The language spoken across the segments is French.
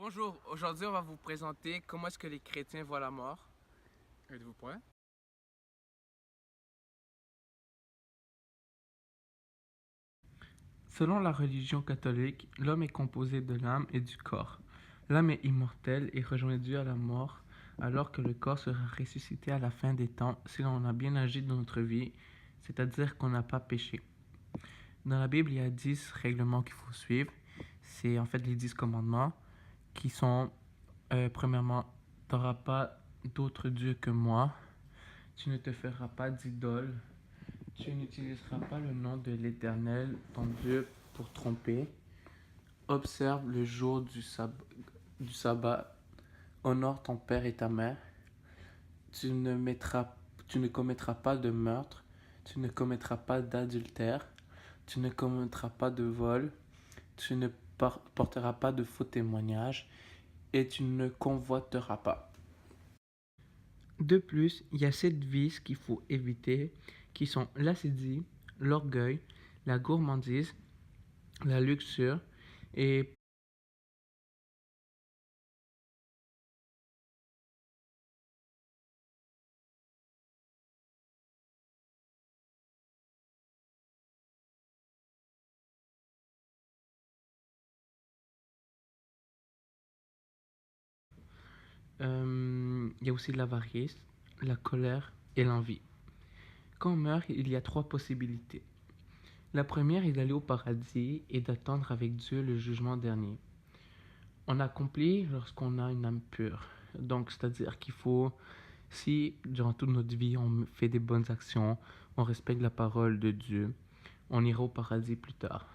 Bonjour, aujourd'hui on va vous présenter comment est-ce que les chrétiens voient la mort. Êtes-vous prêt? Selon la religion catholique, l'homme est composé de l'âme et du corps. L'âme est immortelle et rejoint Dieu à la mort, alors que le corps sera ressuscité à la fin des temps si l'on a bien agi dans notre vie, c'est-à-dire qu'on n'a pas péché. Dans la Bible, il y a 10 règlements qu'il faut suivre. C'est en fait les 10 commandements qui sont, premièrement, tu n'auras pas d'autre Dieu que moi, tu ne te feras pas d'idole, tu n'utiliseras pas le nom de l'Éternel, ton Dieu, pour tromper. Observe le jour du sabbat. Honore ton père et ta mère. Tu ne commettras pas de meurtre. Tu ne commettras pas d'adultère. Tu ne commettras pas de vol. Tu ne porteras pas de faux témoignages. Et tu ne convoiteras pas. De plus, il y a 7 vices qu'il faut éviter, qui sont l'accidie, l'orgueil, la gourmandise, la luxure et il y a aussi l'avarice, la colère et l'envie. Quand on meurt, il y a 3 possibilités. La première est d'aller au paradis et d'attendre avec Dieu le jugement dernier. On accomplit lorsqu'on a une âme pure. Donc, c'est-à-dire qu'il faut, si durant toute notre vie on fait des bonnes actions, on respecte la parole de Dieu, on ira au paradis plus tard.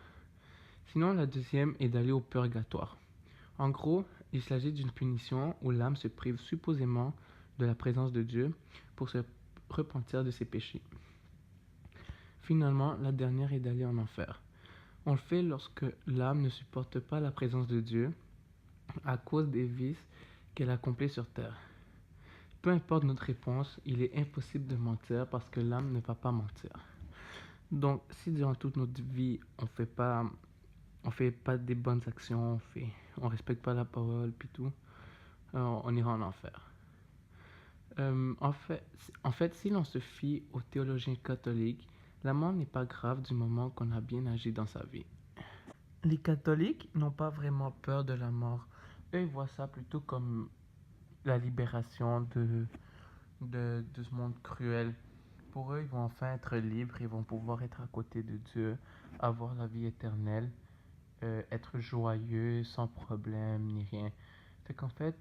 Sinon, la deuxième est d'aller au purgatoire. En gros, il s'agit d'une punition où l'âme se prive supposément de la présence de Dieu pour se repentir de ses péchés. Finalement, la dernière est d'aller en enfer. On le fait lorsque l'âme ne supporte pas la présence de Dieu à cause des vices qu'elle accomplit sur terre. Peu importe notre réponse, il est impossible de mentir parce que l'âme ne va pas mentir. Donc, si durant toute notre vie, on fait pas des bonnes actions, on respecte pas la parole, puis tout, on ira en enfer. En fait, si l'on se fie aux théologiens catholiques, la mort n'est pas grave du moment qu'on a bien agi dans sa vie. Les catholiques n'ont pas vraiment peur de la mort. Eux, ils voient ça plutôt comme la libération de ce monde cruel. Pour eux, ils vont enfin être libres, ils vont pouvoir être à côté de Dieu, avoir la vie éternelle, être joyeux, sans problème, ni rien. Fait qu'en fait,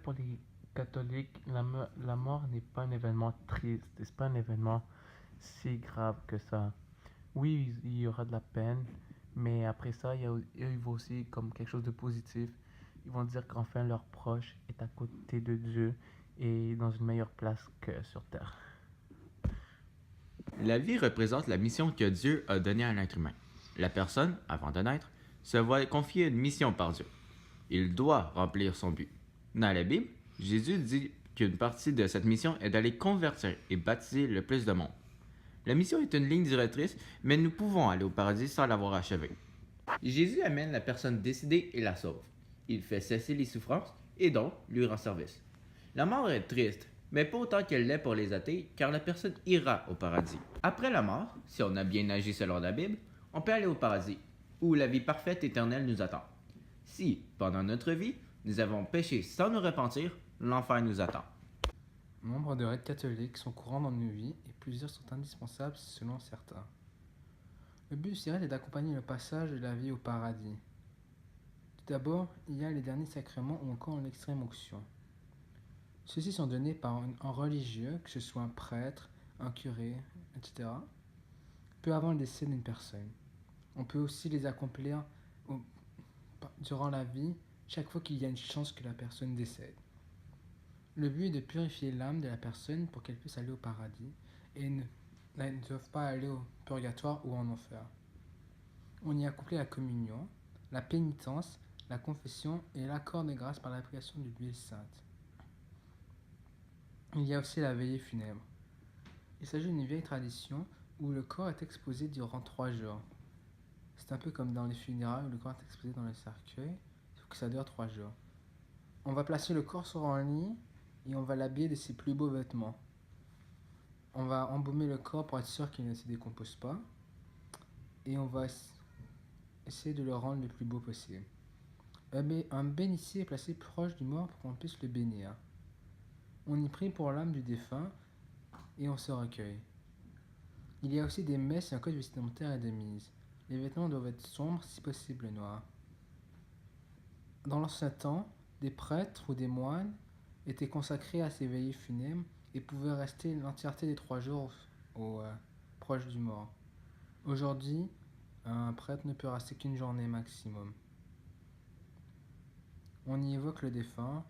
pour les catholiques, la mort n'est pas un événement triste, c'est pas un événement si grave que ça. Oui, il y aura de la peine, mais après ça, il voit aussi comme quelque chose de positif. Ils vont dire qu'enfin leur proche est à côté de Dieu et dans une meilleure place que sur terre. La vie représente la mission que Dieu a donnée à l'être humain. La personne, avant de naître, se voit confier une mission par Dieu. Il doit remplir son but. Dans la Bible, Jésus dit qu'une partie de cette mission est d'aller convertir et baptiser le plus de monde. La mission est une ligne directrice, mais nous pouvons aller au paradis sans l'avoir achevée. Jésus amène la personne décidée et la sauve. Il fait cesser les souffrances et donc lui rend service. La mort est triste, mais pas autant qu'elle l'est pour les athées, car la personne ira au paradis. Après la mort, si on a bien agi selon la Bible, on peut aller au paradis, où la vie parfaite éternelle nous attend. Si, pendant notre vie, nous avons péché sans nous repentir, l'enfer nous attend. Nombre de rites catholiques sont courants dans nos vies et plusieurs sont indispensables selon certains. Le but de ces rites est d'accompagner le passage de la vie au paradis. Tout d'abord, il y a les derniers sacrements ou encore l'extrême onction. Ceux-ci sont donnés par un religieux, que ce soit un prêtre, un curé, etc., peu avant le décès d'une personne. On peut aussi les accomplir durant la vie, chaque fois qu'il y a une chance que la personne décède. Le but est de purifier l'âme de la personne pour qu'elle puisse aller au paradis et ne doivent pas aller au purgatoire ou en enfer. On y accomplit la communion, la pénitence, la confession et l'accord de grâce par l'application de l'huile sainte. Il y a aussi la veillée funèbre. Il s'agit d'une vieille tradition où le corps est exposé durant 3 jours. C'est un peu comme dans les funérailles où le corps est exposé dans le cercueil. faut que ça dure 3 jours. On va placer le corps sur un lit et on va l'habiller de ses plus beaux vêtements. On va embaumer le corps pour être sûr qu'il ne se décompose pas. Et on va essayer de le rendre le plus beau possible. Un bénitier est placé proche du mort pour qu'on puisse le bénir. On y prie pour l'âme du défunt et on se recueille. Il y a aussi des messes et un code vestimentaire et de mise. Les vêtements doivent être sombres, si possible noirs. Dans l'ancien temps, des prêtres ou des moines étaient consacrés à ces veillées funèbres et pouvaient rester l'entièreté des 3 jours proche du mort. Aujourd'hui, un prêtre ne peut rester qu'une journée maximum. On y évoque le défunt,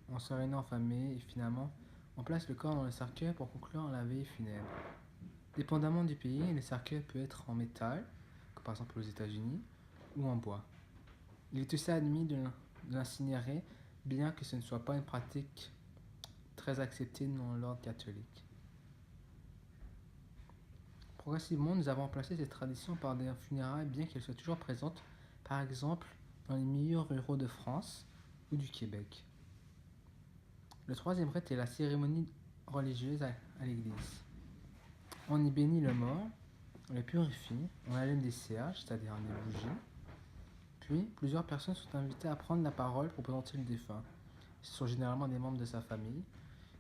on se réunit en famille et finalement, on place le corps dans le cercueil pour conclure la veillée funèbre. Dépendamment du pays, le cercueil peut être en métal, comme par exemple aux États-Unis, ou en bois. Il est aussi admis de l'incinérer, bien que ce ne soit pas une pratique très acceptée dans l'ordre catholique. Progressivement, nous avons remplacé cette tradition par des funérailles, bien qu'elles soient toujours présentes, par exemple dans les milieux ruraux de France ou du Québec. Le troisième rite est la cérémonie religieuse à l'église. On y bénit le mort, on le purifie, on allume des cierges, c'est-à-dire des bougies. Puis, plusieurs personnes sont invitées à prendre la parole pour présenter le défunt. Ce sont généralement des membres de sa famille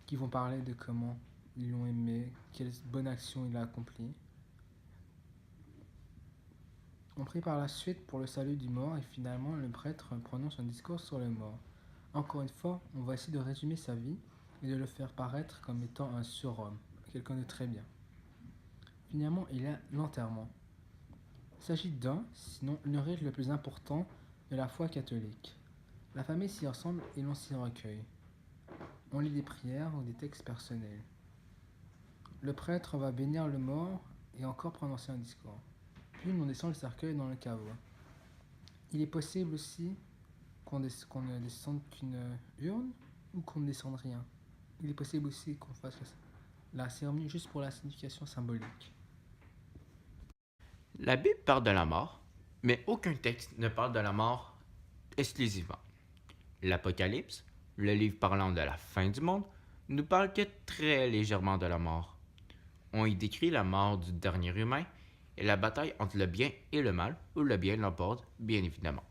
qui vont parler de comment ils l'ont aimé, quelle bonne action il a accomplie. On prie par la suite pour le salut du mort et finalement le prêtre prononce un discours sur le mort. Encore une fois, on va essayer de résumer sa vie et de le faire paraître comme étant un surhomme, quelqu'un de très bien. Finalement, il y a l'enterrement. Il s'agit d'un, sinon le rite le plus important de la foi catholique. La famille s'y ressemble et l'on s'y recueille. On lit des prières ou des textes personnels. Le prêtre va bénir le mort et encore prononcer un discours. Puis on descend le cercueil dans le caveau. Il est possible aussi qu'on ne descende qu'une urne ou qu'on ne descende rien. Il est possible aussi qu'on fasse la cérémonie juste pour la signification symbolique. La Bible parle de la mort, mais aucun texte ne parle de la mort exclusivement. L'Apocalypse, le livre parlant de la fin du monde, nous parle que très légèrement de la mort. On y décrit la mort du dernier humain et la bataille entre le bien et le mal, où le bien l'emporte, bien évidemment.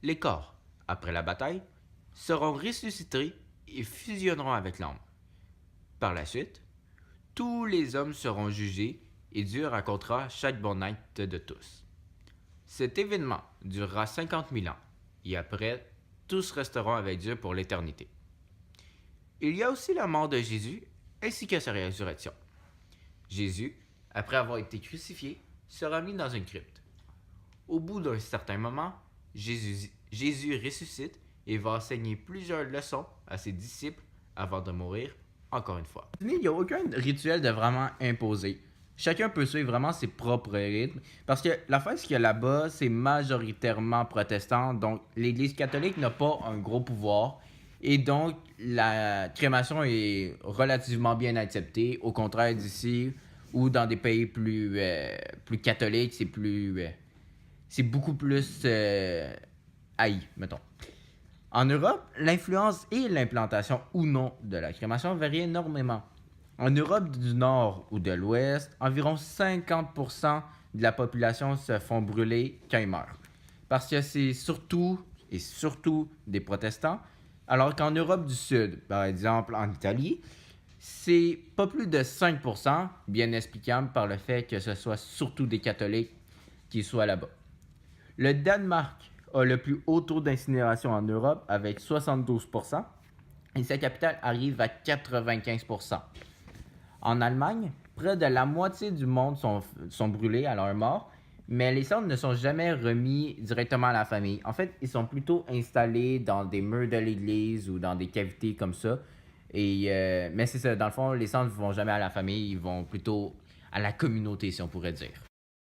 Les corps, après la bataille, seront ressuscités et fusionneront avec l'âme. Par la suite, tous les hommes seront jugés et Dieu racontera chaque bon acte de tous. Cet événement durera 50 000 ans et après, tous resteront avec Dieu pour l'éternité. Il y a aussi la mort de Jésus ainsi que sa résurrection. Jésus, après avoir été crucifié, sera mis dans une crypte. Au bout d'un certain moment, Jésus ressuscite et va enseigner plusieurs leçons à ses disciples avant de mourir encore une fois. Il n'y a aucun rituel de vraiment imposé. Chacun peut suivre vraiment ses propres rythmes. Parce que l'affaire, c'est que là-bas, c'est majoritairement protestant. Donc, l'Église catholique n'a pas un gros pouvoir. Et donc, la crémation est relativement bien acceptée. Au contraire d'ici, ou dans des pays plus catholiques, c'est beaucoup plus haï, mettons. En Europe, l'influence et l'implantation ou non de la crémation varient énormément. En Europe du Nord ou de l'Ouest, environ 50% de la population se font brûler quand ils meurent. Parce que c'est surtout des protestants, alors qu'en Europe du Sud, par exemple en Italie, c'est pas plus de 5%, bien explicable par le fait que ce soit surtout des catholiques qui soient là-bas. Le Danemark a le plus haut taux d'incinération en Europe avec 72% et sa capitale arrive à 95%. En Allemagne, près de la moitié du monde sont brûlés à leur mort, mais les cendres ne sont jamais remis directement à la famille. En fait, ils sont plutôt installés dans des murs de l'église ou dans des cavités comme ça. Mais c'est ça, dans le fond, les cendres ne vont jamais à la famille, ils vont plutôt à la communauté, si on pourrait dire.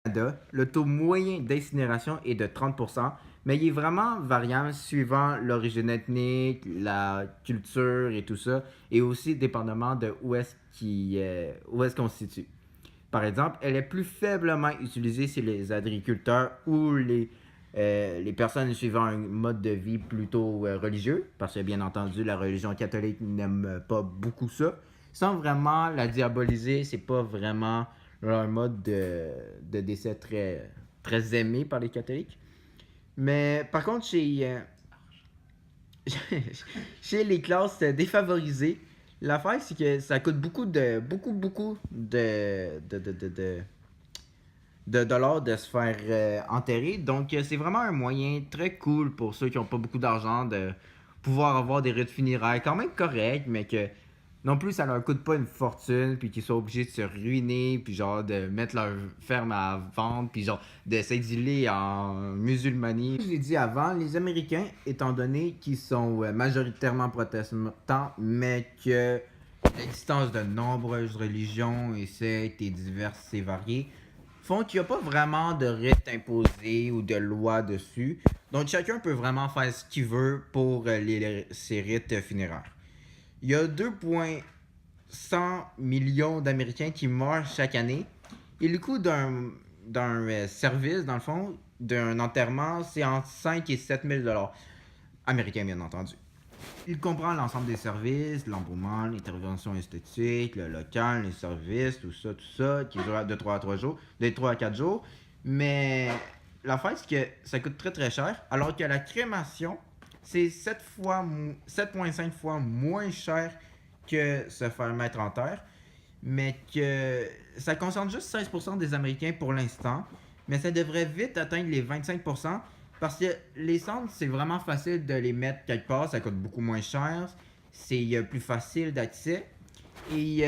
Au Canada, le taux moyen d'incinération est de 30%, mais il est vraiment variable suivant l'origine ethnique, la culture et tout ça, et aussi dépendamment de où est-ce qu'on se situe. Par exemple, elle est plus faiblement utilisée chez les agriculteurs ou les les personnes suivant un mode de vie plutôt religieux, parce que bien entendu, la religion catholique n'aime pas beaucoup ça. Sans vraiment la diaboliser, c'est pas vraiment un mode de décès très aimé par les catholiques. Mais par contre, chez les classes défavorisées, l'affaire, c'est que ça coûte beaucoup de dollars de se faire enterrer. Donc, c'est vraiment un moyen très cool pour ceux qui n'ont pas beaucoup d'argent de pouvoir avoir des rites funéraires quand même corrects, mais que non plus ça leur coûte pas une fortune, puis qu'ils soient obligés de se ruiner, puis genre de mettre leur ferme à vendre, puis genre de s'exiler en musulmanie. Je l'ai dit avant, les Américains, étant donné qu'ils sont majoritairement protestants, mais que l'existence de nombreuses religions et sectes et diverses et variées font qu'il n'y a pas vraiment de rite imposé ou de loi dessus. Donc chacun peut vraiment faire ce qu'il veut pour ces rites funéraires. Il y a 2,1 millions d'Américains qui meurent chaque année. Et le coût d'un service, dans le fond, d'un enterrement, c'est entre 5 et 7 000 dollars américains, bien entendu. Il comprend l'ensemble des services, l'embaumement, l'intervention esthétique, le local, les services, tout ça, qui dure de 3 à 4 jours. Mais l'affaire, c'est que ça coûte très très cher, alors que la crémation, c'est 7,5 fois moins cher que se faire mettre en terre, mais que ça concerne juste 16% des Américains pour l'instant, mais ça devrait vite atteindre les 25%, parce que les cendres, c'est vraiment facile de les mettre quelque part, ça coûte beaucoup moins cher, c'est plus facile d'accès, et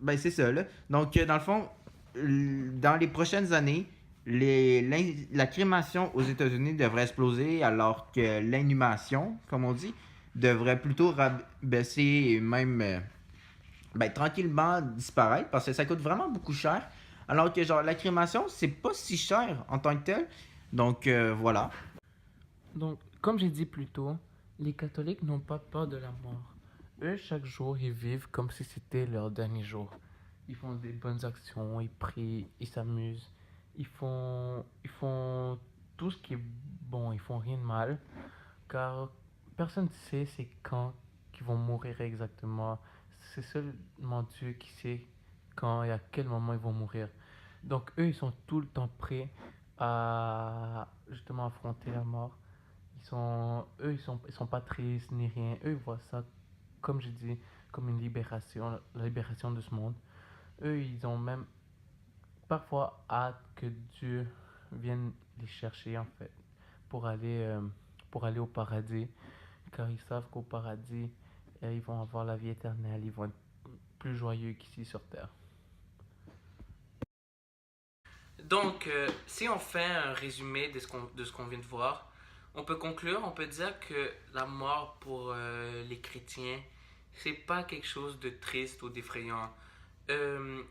ben c'est ça là. Donc dans le fond, dans les prochaines années, la crémation aux États-Unis devrait exploser, alors que l'inhumation, comme on dit, devrait plutôt baisser et même tranquillement disparaître, parce que ça coûte vraiment beaucoup cher. Alors que genre la crémation, c'est pas si cher en tant que tel. Donc voilà. Donc, comme j'ai dit plus tôt, les catholiques n'ont pas peur de la mort. Eux, chaque jour, ils vivent comme si c'était leur dernier jour. Ils font des bonnes actions, ils prient, ils s'amusent. Ils font tout ce qui est bon, ils font rien de mal. Car personne ne sait c'est quand qu'ils vont mourir exactement. C'est seulement Dieu qui sait quand et à quel moment ils vont mourir. Donc eux, ils sont tout le temps prêts à justement affronter la mort. Ils sont pas tristes ni rien. Eux, ils voient ça, comme je dis, comme une libération, la libération de ce monde. Eux, ils ont même parfois hâte que Dieu vienne les chercher, en fait, pour aller au paradis, car ils savent qu'au paradis, ils vont avoir la vie éternelle, ils vont être plus joyeux qu'ici sur terre. Donc, si on fait un résumé de ce qu'on vient de voir, on peut conclure, on peut dire que la mort pour les chrétiens, c'est pas quelque chose de triste ou d'effrayant.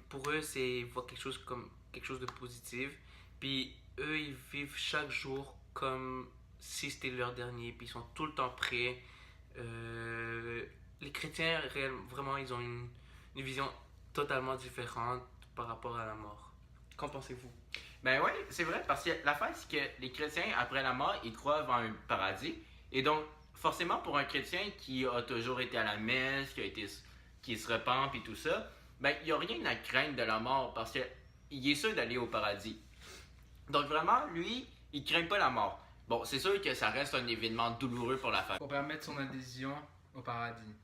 Pour eux, ils voient quelque chose comme quelque chose de positif. Puis eux, ils vivent chaque jour comme si c'était leur dernier. Puis ils sont tout le temps prêts. Les chrétiens, vraiment, ils ont une vision totalement différente par rapport à la mort. Qu'en pensez-vous? Ben oui, c'est vrai, parce que l'affaire, c'est que les chrétiens, après la mort, ils croient en un paradis. Et donc, forcément, pour un chrétien qui a toujours été à la messe, qui se repent, puis tout ça, ben, il n'y a rien à craindre de la mort, parce qu'il est sûr d'aller au paradis. Donc, vraiment, lui, il craint pas la mort. Bon, c'est sûr que ça reste un événement douloureux pour la famille. Pour permettre son adhésion au paradis.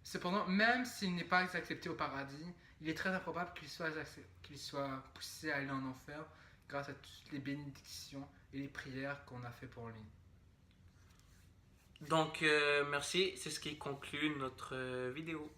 Cependant, même s'il n'est pas accepté au paradis, il est très improbable qu'il soit poussé à aller en enfer grâce à toutes les bénédictions et les prières qu'on a fait pour lui. Donc, merci, c'est ce qui conclut notre vidéo.